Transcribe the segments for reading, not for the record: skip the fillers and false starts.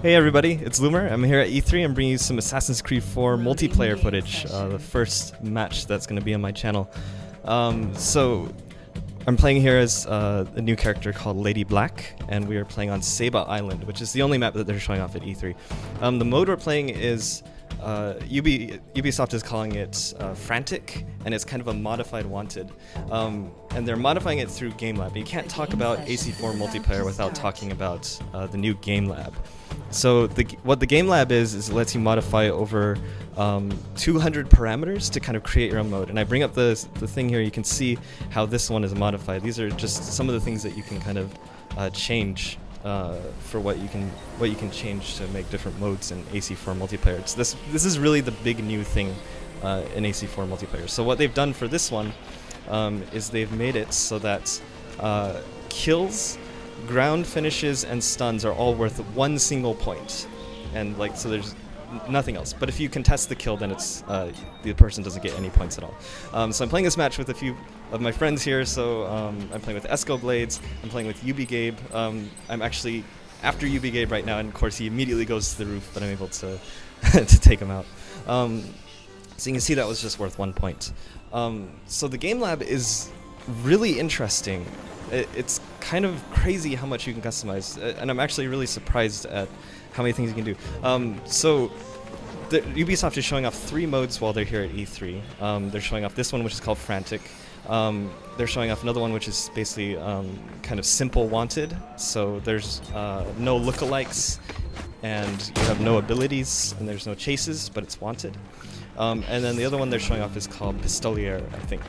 Hey everybody, it's Loomer. I'm here at E3. I'm bringing you some Assassin's Creed 4 multiplayer footage, the first match that's going to be on my channel. So I'm playing here as a new character called Lady Black, and we are playing on Saba Island, which is the only map that they're showing off at E3. The mode we're playing is Ubisoft is calling it Frantic, and it's kind of a modified Wanted. And they're modifying it through Game Lab. You can't talk about AC4 multiplayer without talking about the new Game Lab. So what the Game Lab is it lets you modify over 200 parameters to kind of create your own mode. And I bring up the thing here. You can see how this one is modified. These are just some of the things that you can kind of change for what you can change to make different modes in AC4 multiplayer. So this is really the big new thing in AC4 multiplayer. So what they've done for this one is they've made it so that kills, ground finishes, and stuns are all worth one single point, and so there's nothing else. But if you contest the kill, then it's the person doesn't get any points at all. So I'm playing this match with a few of my friends here. So I'm playing with Esco Blades. I'm playing with Gabe. I'm actually after Gabe right now, and of course he immediately goes to the roof, but I'm able to to take him out. So you can see that was just worth 1 point. So the Game Lab is really interesting. It's kind of crazy how much you can customize, and I'm actually really surprised at how many things you can do. So Ubisoft is showing off 3 modes while they're here at E3. They're showing off this one, which is called Frantic. They're showing off another one, which is basically kind of simple Wanted. So there's no lookalikes, and you have no abilities, and there's no chases, but it's Wanted. And then the other one they're showing off is called Pistolier, I think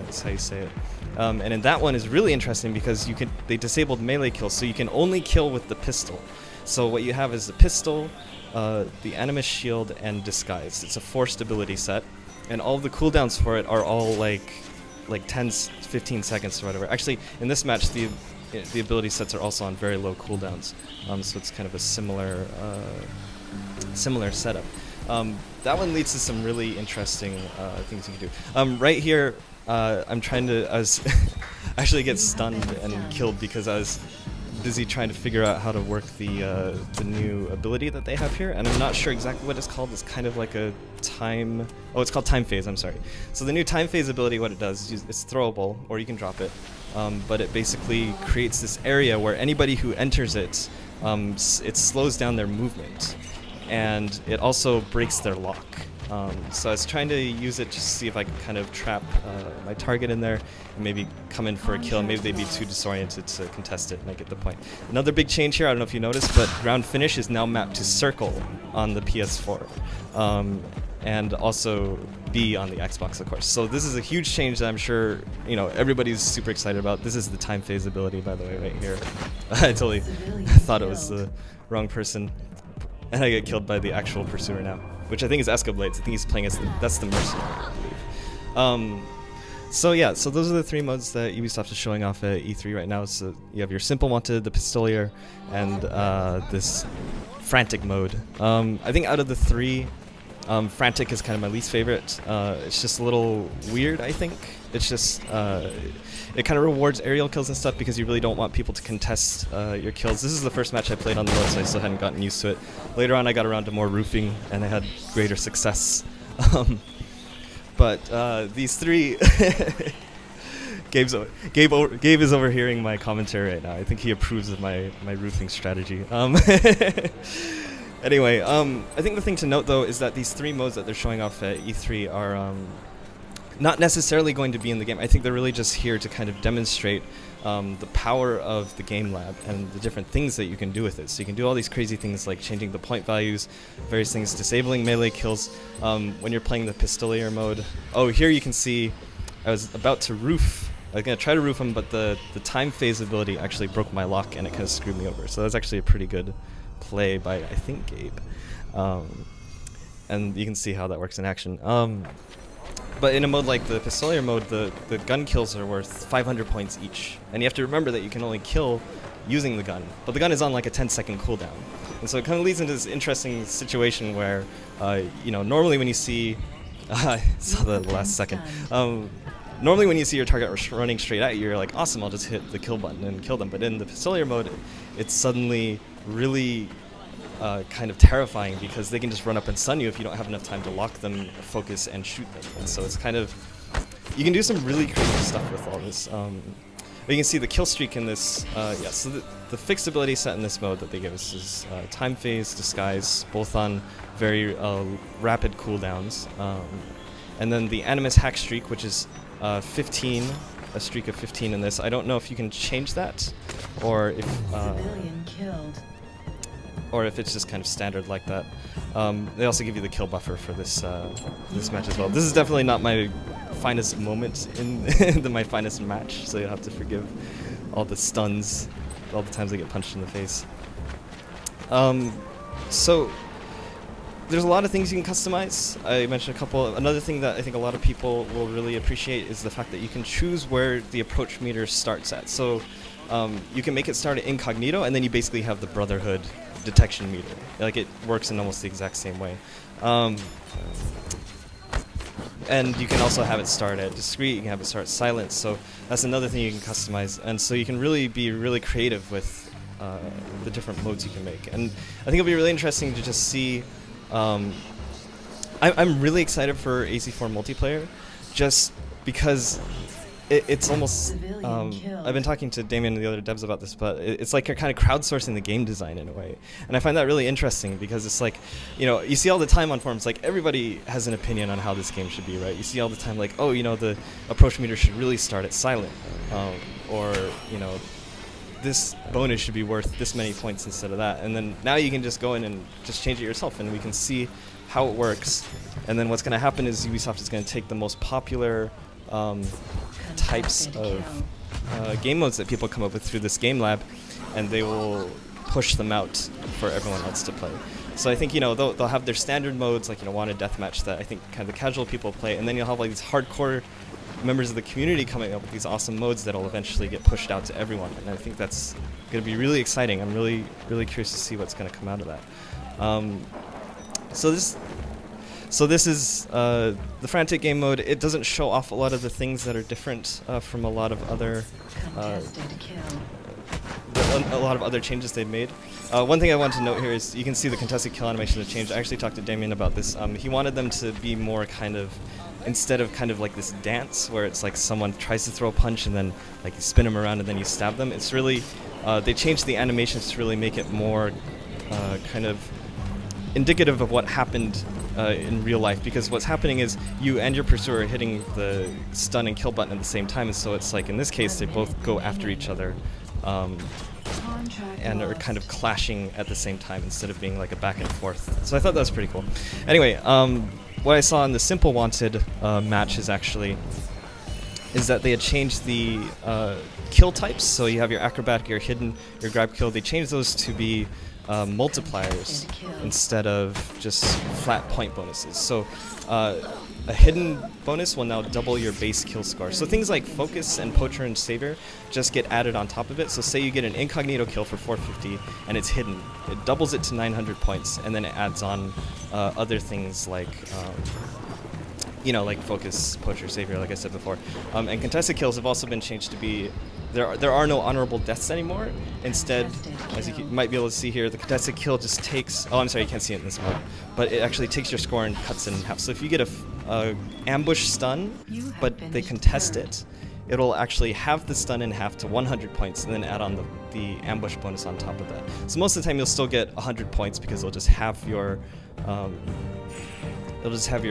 is how you say it. And in that one is really interesting because they disabled melee kills, so you can only kill with the pistol. So what you have is the pistol, the Animus Shield, and Disguise. It's a forced ability set, and all of the cooldowns for it are all like 10, 15 seconds or whatever. Actually, in this match, the ability sets are also on very low cooldowns, so it's kind of a similar setup. That one leads to some really interesting things you can do. Right here, I was actually get stunned and killed because I was busy trying to figure out how to work the new ability that they have here, and I'm not sure exactly what it's called. It's kind of like a time... Oh, it's called Time Phase, I'm sorry. So the new Time Phase ability, what it does is it's throwable, or you can drop it, but it basically creates this area where anybody who enters it, it slows down their movement, and it also breaks their lock. So I was trying to use it just to see if I could kind of trap my target in there and maybe come in for a kill. Maybe they'd be too disoriented to contest it, and I get the point. Another big change here, I don't know if you noticed, but ground finish is now mapped to circle on the PS4. And also B on the Xbox, of course. So this is a huge change that I'm sure everybody's super excited about. This is the Time Phase ability, by the way, right here. I totally thought it was the wrong person. And I get killed by the actual pursuer now, which I think is Esco Blades. I think he's playing as that's the mercenary, I believe. So yeah, so those are the 3 modes that Ubisoft is showing off at E3 right now. So you have your simple Wanted, the Pistolier, and this Frantic mode. I think out of the 3, Frantic is kind of my least favorite. It's just a little weird, I think. It's just, it kind of rewards aerial kills and stuff because you really don't want people to contest your kills. This is the first match I played on the mode, so I still hadn't gotten used to it. Later on I got around to more roofing, and I had greater success. But these 3... Gabe is overhearing my commentary right now. I think he approves of my roofing strategy. Anyway, I think the thing to note, though, is that these 3 modes that they're showing off at E3 are not necessarily going to be in the game. I think they're really just here to kind of demonstrate the power of the Game Lab and the different things that you can do with it. So you can do all these crazy things like changing the point values, various things, disabling melee kills. When you're playing the Pistolier mode, here you can see I was about to roof. I was going to try to roof him, but the Time Phase ability actually broke my lock, and it kind of screwed me over. So that's actually a pretty good play by, I think, Gabe. And you can see how that works in action. But in a mode like the Pistolier mode, the gun kills are worth 500 points each. And you have to remember that you can only kill using the gun. But the gun is on like a 10-second cooldown. And so it kind of leads into this interesting situation where, normally when you see... I saw the last second. Normally when you see your target running straight at you, you're like, awesome, I'll just hit the kill button and kill them. But in the Pistolier mode, it's suddenly really kind of terrifying because they can just run up and stun you if you don't have enough time to lock them, focus, and shoot them. And so it's kind of, you can do some really creative stuff with all this. But you can see the kill streak in this. So the fixed ability set in this mode that they give us is Time Phase, Disguise, both on very rapid cooldowns. And then the Animus Hack Streak, which is 15, a streak of 15 in this. I don't know if you can change that, or if it's just kind of standard like that. They also give you the kill buffer for this this match as well. This is definitely not my finest moment in my finest match, so you'll have to forgive all the stuns, all the times I get punched in the face. So there's a lot of things you can customize. I mentioned a couple. Another thing that I think a lot of people will really appreciate is the fact that you can choose where the approach meter starts at. So you can make it start at incognito, and then you basically have the Brotherhood detection meter. Like, it works in almost the exact same way. And you can also have it start at discreet, you can have it start silent, so that's another thing you can customize. And so you can really be really creative with the different modes you can make. And I think it'll be really interesting to just see. I'm really excited for AC4 multiplayer, just because it's almost, I've been talking to Damien and the other devs about this, but it's like you're kind of crowdsourcing the game design in a way. And I find that really interesting because it's like, you see all the time on forums, like everybody has an opinion on how this game should be, right? You see all the time like, oh, the approach meter should really start at silent, or, this bonus should be worth this many points instead of that. And then now you can just go in and just change it yourself, and we can see how it works. And then what's going to happen is Ubisoft is going to take the most popular types of game modes that people come up with through this game lab, and they will push them out for everyone else to play. So I think they'll have their standard modes, like wanted deathmatch, that I think kind of the casual people play, and then you'll have like these hardcore members of the community coming up with these awesome modes that'll eventually get pushed out to everyone. And I think that's going to be really exciting. I'm really curious to see what's going to come out of that. So this is the Frantic game mode. It doesn't show off a lot of the things that are different from a lot of other changes they've made. One thing I want to note here is you can see the contested kill animation has changed. I actually talked to Damien about this. He wanted them to be more kind of, instead of kind of like this dance where it's like someone tries to throw a punch and then like you spin them around and then you stab them. It's really, they changed the animations to really make it more kind of indicative of what happened in real life, because what's happening is you and your pursuer are hitting the stun and kill button at the same time, and so it's like in this case they both go after each other and are kind of clashing at the same time instead of being like a back and forth. So I thought that was pretty cool. Anyway, what I saw in the Simple Wanted match is that they had changed the kill types. So you have your acrobatic, your hidden, your grab kill. They changed those to be multipliers instead of just flat point bonuses. So a hidden bonus will now double your base kill score. So things like Focus and Poacher and Savior just get added on top of it. So say you get an incognito kill for 450 and it's hidden. It doubles it to 900 points, and then it adds on other things like like Focus, Poacher, Savior, like I said before. And contested kills have also been changed to be, there are no honorable deaths anymore. Instead, as you might be able to see here, the contested kill just takes, oh, I'm sorry, you can't see it in this mode, but it actually takes your score and cuts it in half. So if you get a ambush stun, but they contest it, it'll actually have the stun in half to 100 points and then add on the ambush bonus on top of that. So most of the time you'll still get 100 points because it'll just have your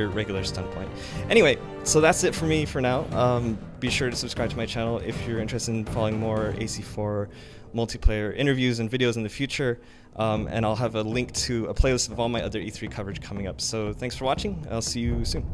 regular stun point. Anyway, so that's it for me for now. Be sure to subscribe to my channel if you're interested in following more AC4 multiplayer interviews and videos in the future. And I'll have a link to a playlist of all my other E3 coverage coming up. So thanks for watching. I'll see you soon.